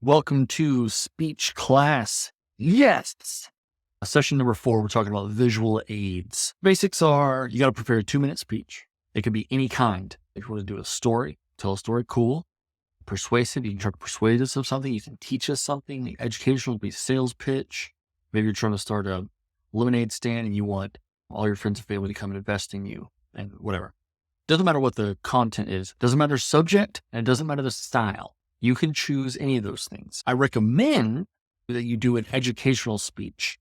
Welcome to speech class. Yes. Session number 4, we're talking about visual aids. Basics are you got to prepare a 2-minute speech. It can be any kind. If you want to do a story, tell a story, cool. Persuasive, you can try to persuade us of something. You can teach us something. Educational would be sales pitch. Maybe you're trying to start a lemonade stand and you want all your friends and family to come and invest in you and whatever. Doesn't matter what the content is. Doesn't matter subject, and it doesn't matter the style. You can choose any of those things. I recommend that you do an educational speech.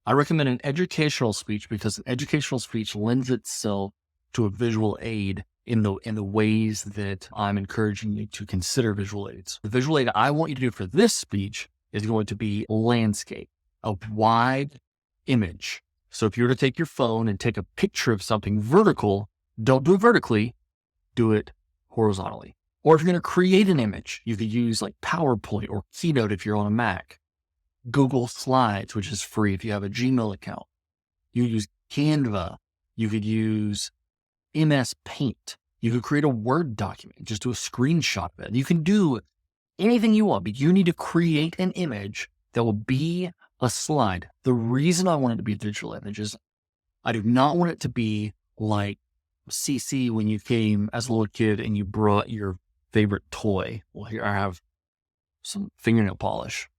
I recommend an educational speech because an educational speech lends itself to a visual aid in the ways that I'm encouraging you to consider visual aids. The visual aid I want you to do for this speech is going to be landscape, a wide image. So if you were to take your phone and take a picture of something vertical, don't do it vertically, do it horizontally. Or if you're going to create an image, you could use like PowerPoint or Keynote if you're on a Mac. Google Slides, which is free if you have a Gmail account. You could use Canva. You could use MS Paint. You could create a Word document, just do a screenshot of it. You can do anything you want, but you need to create an image that will be a slide. The reason I want it to be a digital image is I do not want it to be like CC when you came as a little kid and you brought your favorite toy. Well, here I have some fingernail polish.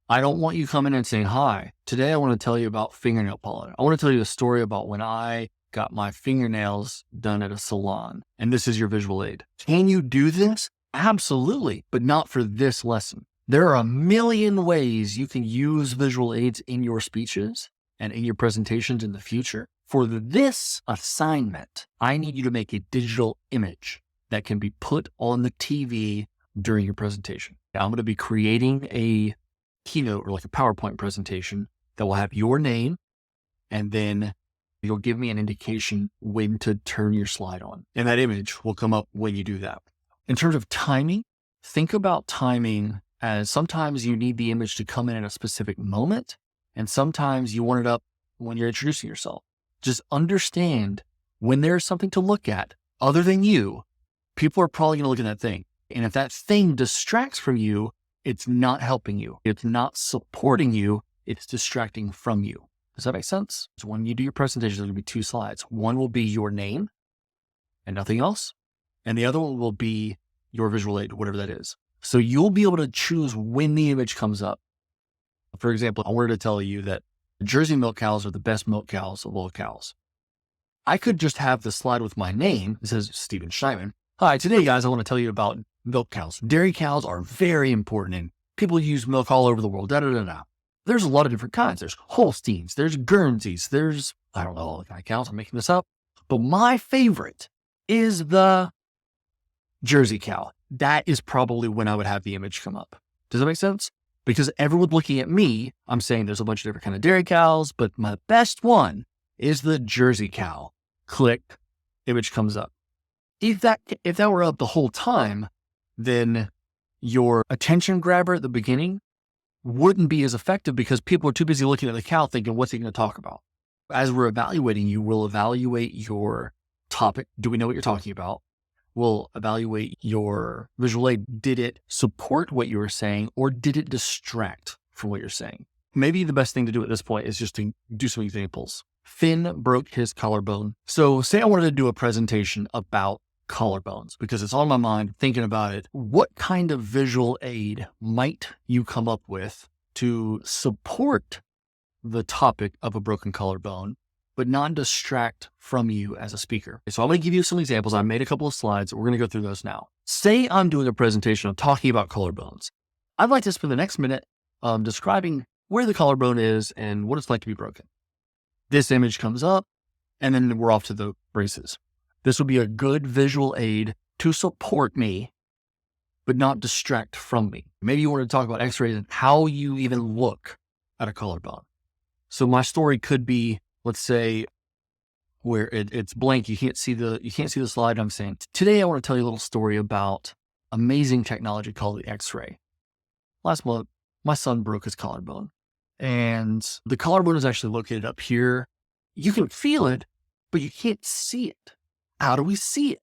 I don't want you coming in and saying, hi, today I want to tell you about fingernail polish. I want to tell you a story about when I got my fingernails done at a salon. And this is your visual aid. Can you do this? Absolutely, but not for this lesson. There are a million ways you can use visual aids in your speeches and in your presentations in the future. For this assignment, I need you to make a digital image that can be put on the TV during your presentation. Now, I'm going to be creating a keynote or like a PowerPoint presentation that will have your name, and then you'll give me an indication when to turn your slide on. And that image will come up when you do that. In terms of timing, think about timing as sometimes you need the image to come in at a specific moment, and sometimes you want it up when you're introducing yourself. Just understand when there's something to look at other than you, people are probably going to look at that thing. And if that thing distracts from you, it's not helping you. It's not supporting you. It's distracting from you. Does that make sense? So when you do your presentation, there's going to be 2 slides. One will be your name and nothing else. And the other one will be your visual aid, whatever that is. So you'll be able to choose when the image comes up. For example, I wanted to tell you that Jersey milk cows are the best milk cows of all cows. I could just have the slide with my name. It says Steven Scheiman. Hi, today, guys, I want to tell you about milk cows. Dairy cows are very important, and people use milk all over the world. There's a lot of different kinds. There's Holsteins, there's Guernseys, there's, I don't know all the kind of cows. I'm making this up. But my favorite is the Jersey cow. That is probably when I would have the image come up. Does that make sense? Because everyone looking at me, I'm saying there's a bunch of different kind of dairy cows, but my best one is the Jersey cow. Click, image comes up. If that were up the whole time, then your attention grabber at the beginning wouldn't be as effective because people are too busy looking at the cow thinking, what's he going to talk about? As we're evaluating you, we'll evaluate your topic. Do we know what you're talking about? We'll evaluate your visual aid. Did it support what you were saying, or did it distract from what you're saying? Maybe the best thing to do at this point is just to do some examples. Finn broke his collarbone. So say I wanted to do a presentation about collarbones because it's on my mind thinking about it. What kind of visual aid might you come up with to support the topic of a broken collarbone, but not distract from you as a speaker? So I'm going to give you some examples. I made a couple of slides. We're going to go through those now. Say I'm doing a presentation of talking about collarbones. I'd like to spend the next minute describing where the collarbone is and what it's like to be broken. This image comes up, and then we're off to the races. This will be a good visual aid to support me, but not distract from me. Maybe you want to talk about x-rays and how you even look at a collarbone. So my story could be, let's say, where it's blank. You can't see the slide. I'm saying, today I want to tell you a little story about amazing technology called the x-ray. Last month, my son broke his collarbone, and the collarbone is actually located up here. You can feel it, but you can't see it. How do we see it?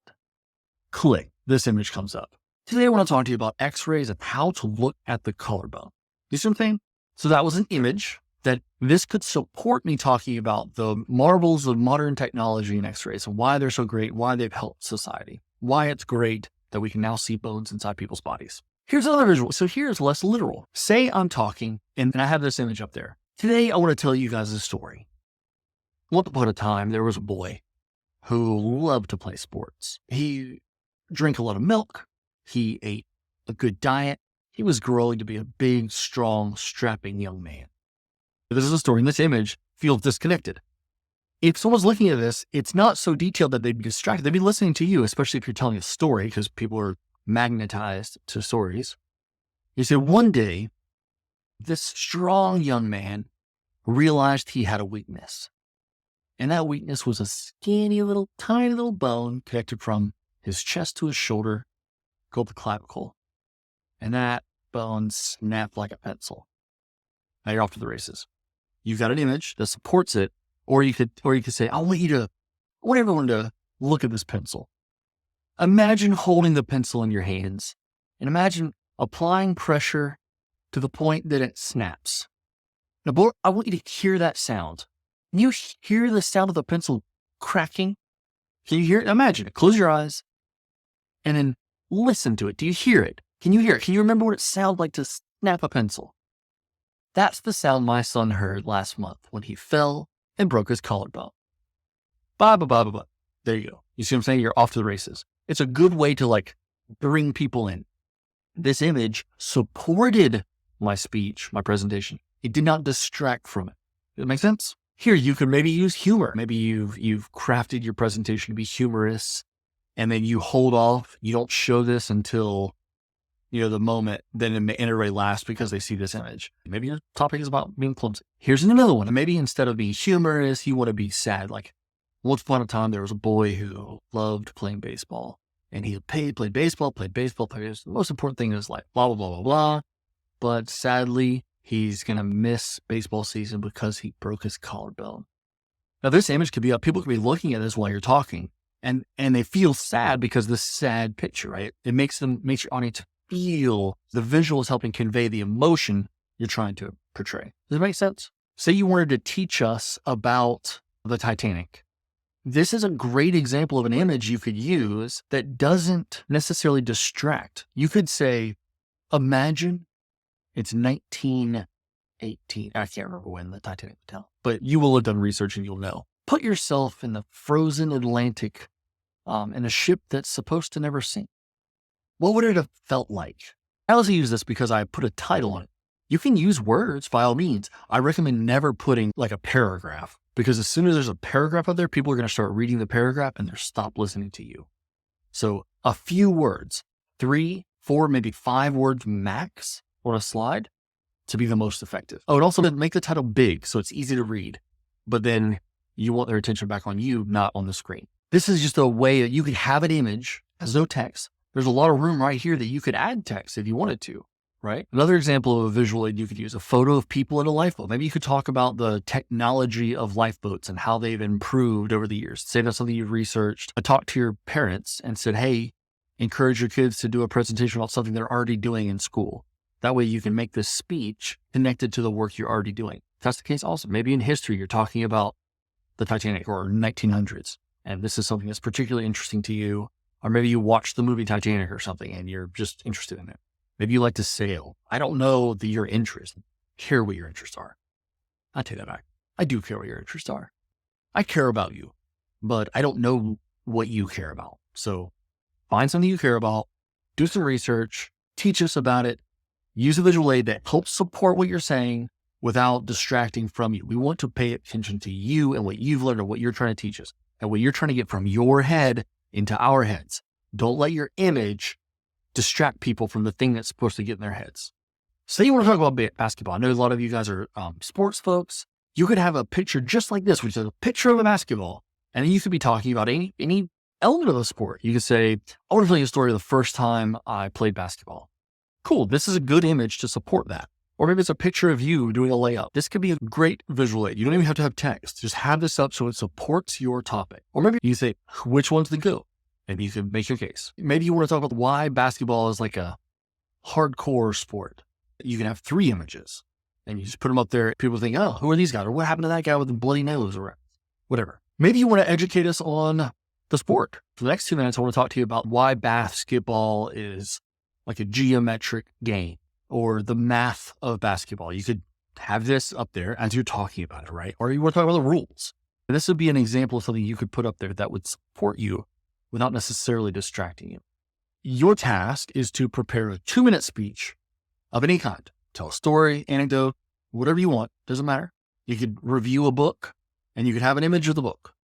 Click. This image comes up. Today I want to talk to you about x-rays and how to look at the collarbone. You see what I'm saying? So that was an image that this could support me talking about the marvels of modern technology and x-rays and why they're so great, why they've helped society, why it's great that we can now see bones inside people's bodies. Here's another visual. So here's less literal. Say I'm talking and I have this image up there. Today I want to tell you guys a story. Once upon a time, there was a boy who loved to play sports. He drank a lot of milk. He ate a good diet. He was growing to be a big, strong, strapping young man. This is a story in this image feels disconnected. If someone's looking at this, it's not so detailed that they'd be distracted. They'd be listening to you, especially if you're telling a story, because people are magnetized to stories. You say, one day, this strong young man realized he had a weakness. And that weakness was a skinny little, tiny little bone connected from his chest to his shoulder, called the clavicle. And that bone snapped like a pencil. Now you're off to the races. You've got an image that supports it, or you could say, I want everyone to look at this pencil. Imagine holding the pencil in your hands and imagine applying pressure to the point that it snaps. Now, boy, I want you to hear that sound. Can you hear the sound of the pencil cracking? Can you hear it? Imagine it. Close your eyes and then listen to it. Do you hear it? Can you hear it? Can you remember what it sounded like to snap a pencil? That's the sound my son heard last month when he fell and broke his collarbone. Ba. There you go. You see what I'm saying? You're off to the races. It's a good way to bring people in. This image supported my speech, my presentation. It did not distract from it. Does that make sense? Here, you could maybe use humor. Maybe you've crafted your presentation to be humorous, and then you hold off. You don't show this until, the moment, then everybody laughs because they see this image. Maybe your topic is about being clumsy. Here's another one. Maybe instead of being humorous, you want to be sad. Like, once upon a time, there was a boy who loved playing baseball. And he played baseball. The most important thing in his life, blah, blah, blah, blah, blah. But sadly, he's going to miss baseball season because he broke his collarbone. Now, this image could be up. People could be looking at this while you're talking. And they feel sad because this sad picture, right? It makes your audience feel the visual is helping convey the emotion you're trying to portray. Does it make sense? Say you wanted to teach us about the Titanic. This is a great example of an image you could use that doesn't necessarily distract. You could say, imagine it's 1918. I can't remember when the Titanic was down, but you will have done research and you'll know. Put yourself in the frozen Atlantic in a ship that's supposed to never sink. What would it have felt like? I also use this because I put a title on it. You can use words by all means. I recommend never putting a paragraph, because as soon as there's a paragraph out there, people are going to start reading the paragraph and they'll stop listening to you. So a few words, 3, 4, maybe 5 words max on a slide to be the most effective. Oh, and also make the title big so it's easy to read, but then you want their attention back on you, not on the screen. This is just a way that you could have an image, has no text. There's a lot of room right here that you could add text if you wanted to. Right? Another example of a visual aid you could use, a photo of people in a lifeboat. Maybe you could talk about the technology of lifeboats and how they've improved over the years. Say that's something you've researched. I talked to your parents and said, hey, encourage your kids to do a presentation about something they're already doing in school. That way you can make this speech connected to the work you're already doing. If that's the case, also, maybe in history, you're talking about the Titanic or 1900s, and this is something that's particularly interesting to you. Or maybe you watched the movie Titanic or something and you're just interested in it. Maybe you like to sail. I don't know your interests. Care what your interests are. I take that back. I do care what your interests are. I care about you, but I don't know what you care about. So find something you care about, do some research, teach us about it, use a visual aid that helps support what you're saying without distracting from you. We want to pay attention to you and what you've learned and what you're trying to teach us and what you're trying to get from your head into our heads. Don't let your image distract people from the thing that's supposed to get in their heads. Say you want to talk about basketball. I know a lot of you guys are sports folks. You could have a picture just like this, which is a picture of a basketball. And then you could be talking about any element of the sport. You could say, I want to tell you a story of the first time I played basketball. Cool. This is a good image to support that. Or maybe it's a picture of you doing a layup. This could be a great visual aid. You don't even have to have text. Just have this up so it supports your topic. Or maybe you say, which one's the GOAT? Maybe you could make your case. Maybe you want to talk about why basketball is like a hardcore sport. You can have 3 images and you just put them up there. People think, oh, who are these guys? Or what happened to that guy with the bloody nose or whatever. Maybe you want to educate us on the sport. For the next 2 minutes, I want to talk to you about why basketball is like a geometric game or the math of basketball. You could have this up there as you're talking about it, right? Or you want to talk about the rules. And this would be an example of something you could put up there that would support you without necessarily distracting you. Your task is to prepare a 2-minute speech of any kind. Tell a story, anecdote, whatever you want, doesn't matter. You could review a book and you could have an image of the book.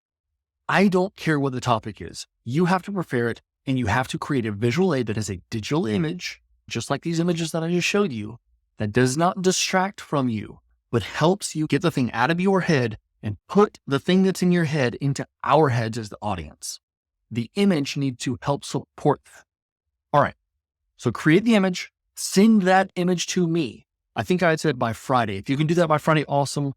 I don't care what the topic is. You have to prepare it and you have to create a visual aid that is a digital image, just like these images that I just showed you, that does not distract from you, but helps you get the thing out of your head and put the thing that's in your head into our heads as the audience. The image needs to help support that. All right. So create the image, send that image to me. I think I had said by Friday. If you can do that by Friday, awesome.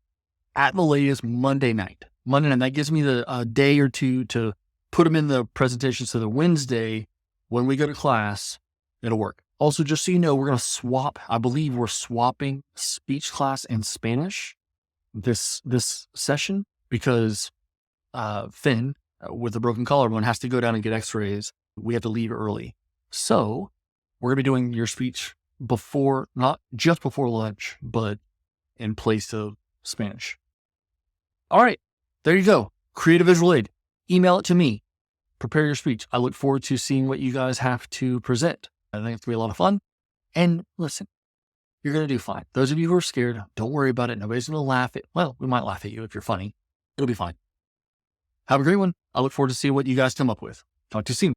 At the latest, Monday night. That gives me the day or two to put them in the presentation. So the Wednesday, when we go to class, it'll work. Also, just so you know, we're going to swap. I believe we're swapping speech class and Spanish this session because Finn, with the broken collarbone, has to go down and get x-rays. We have to leave early. So we're going to be doing your speech before, not just before lunch, but in place of Spanish. All right, there you go. Create a visual aid. Email it to me. Prepare your speech. I look forward to seeing what you guys have to present. I think it's going to be a lot of fun. And listen, you're going to do fine. Those of you who are scared, don't worry about it. Nobody's going to laugh at, well, we might laugh at you if you're funny. It'll be fine. Have a great one. I look forward to seeing what you guys come up with. Talk to you soon.